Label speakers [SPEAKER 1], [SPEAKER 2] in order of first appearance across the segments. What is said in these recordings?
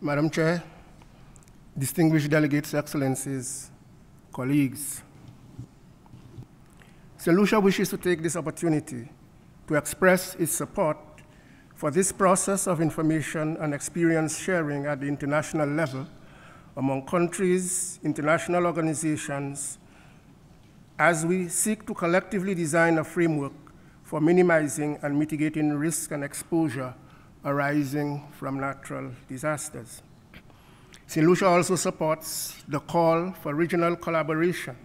[SPEAKER 1] Madam Chair, distinguished delegates, excellencies, colleagues, St. Lucia wishes to take this opportunity to express its support for this process of information and experience sharing at the international level among countries, international organizations, as we seek to collectively design a framework for minimizing and mitigating risk and exposure arising from natural disasters. St. Lucia also supports the call for regional collaboration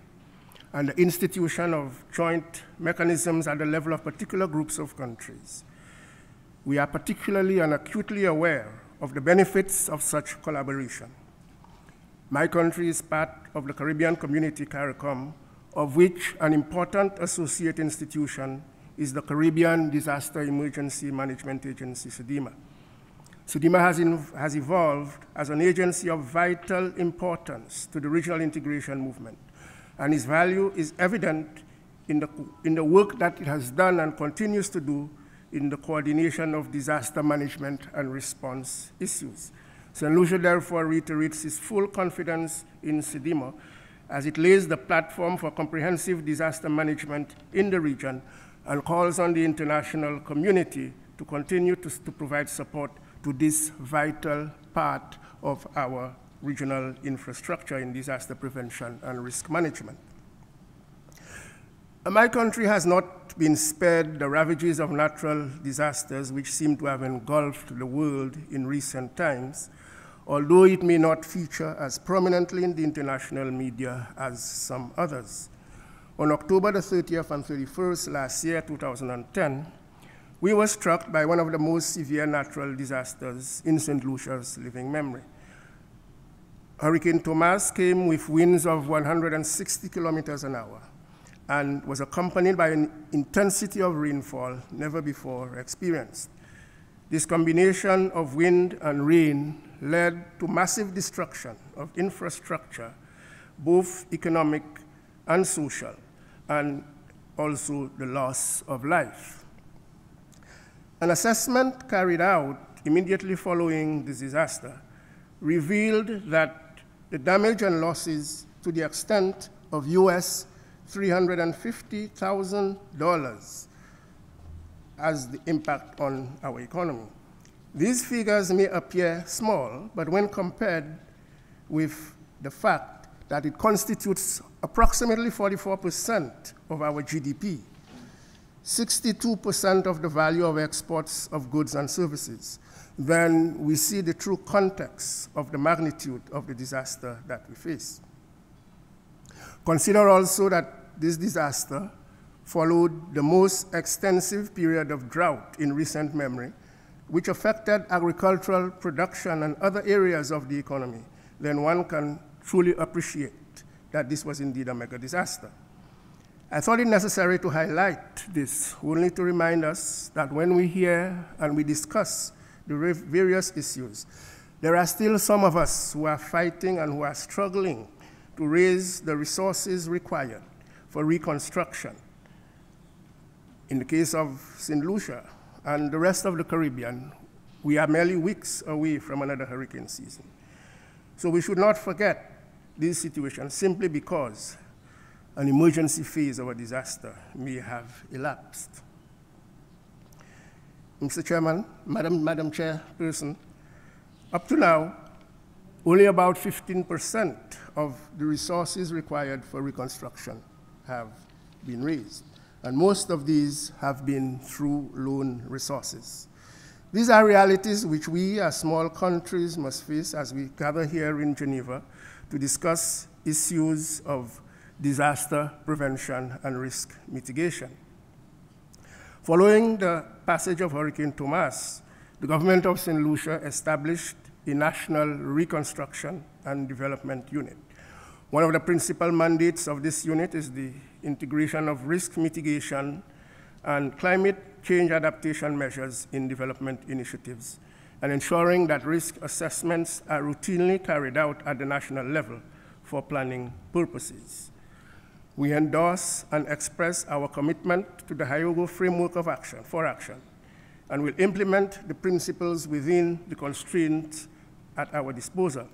[SPEAKER 1] and the institution of joint mechanisms at the level of particular groups of countries. We are particularly and acutely aware of the benefits of such collaboration. My country is part of the Caribbean Community CARICOM, of which an important associate institution is the Caribbean Disaster Emergency Management Agency, CDEMA. CDEMA has evolved as an agency of vital importance to the regional integration movement, and its value is evident in the work that it has done and continues to do in the coordination of disaster management and response issues. St. Lucia therefore reiterates its full confidence in CDEMA as it lays the platform for comprehensive disaster management in the region and calls on the international community to continue to provide support to this vital part of our regional infrastructure in disaster prevention and risk management. My country has not been spared the ravages of natural disasters which seem to have engulfed the world in recent times, although it may not feature as prominently in the international media as some others. On October the 30th and 31st last year, 2010, we were struck by one of the most severe natural disasters in St. Lucia's living memory. Hurricane Thomas came with winds of 160 kilometers an hour and was accompanied by an intensity of rainfall never before experienced. This combination of wind and rain led to massive destruction of infrastructure, both economic and social, and also the loss of life. An assessment carried out immediately following this disaster revealed that the damage and losses to the extent of US $350,000 as the impact on our economy. These figures may appear small, but when compared with the fact that it constitutes approximately 44% of our GDP, 62% of the value of exports of goods and services, then we see the true context of the magnitude of the disaster that we face. Consider also that this disaster followed the most extensive period of drought in recent memory, which affected agricultural production and other areas of the economy. Then one can truly appreciate that this was indeed a mega disaster. I thought it necessary to highlight this, only to remind us that when we hear and we discuss the various issues, there are still some of us who are fighting and who are struggling to raise the resources required for reconstruction. In the case of St. Lucia and the rest of the Caribbean, we are merely weeks away from another hurricane season. So we should not forget this situation simply because an emergency phase of a disaster may have elapsed. Mr. Chairman, Madam Chairperson, up to now, only about 15% of the resources required for reconstruction have been raised, and most of these have been through loan resources. These are realities which we as small countries must face as we gather here in Geneva to discuss issues of disaster prevention and risk mitigation. Following the passage of Hurricane Thomas, the government of St. Lucia established a National Reconstruction and Development Unit. One of the principal mandates of this unit is the integration of risk mitigation and climate change adaptation measures in development initiatives, and ensuring that risk assessments are routinely carried out at the national level for planning purposes. We endorse and express our commitment to the Hyogo Framework of Action, and will implement the principles within the constraints at our disposal.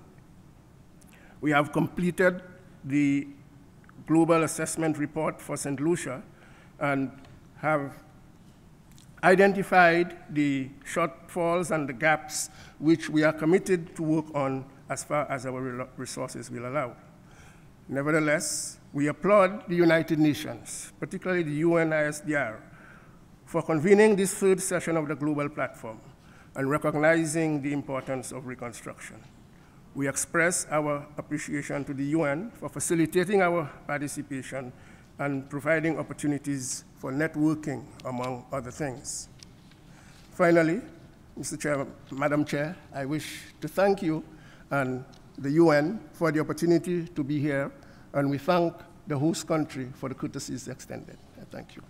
[SPEAKER 1] We have completed the global assessment report for St. Lucia and have identified the shortfalls and the gaps which we are committed to work on as far as our resources will allow. Nevertheless, we applaud the United Nations, particularly the UNISDR, for convening this third session of the Global Platform and recognizing the importance of reconstruction. We express our appreciation to the UN for facilitating our participation and providing opportunities for networking, among other things. Finally, Mr. Chair, Madam Chair, I wish to thank you and the UN for the opportunity to be here, and we thank the host country for the courtesies extended. Thank you.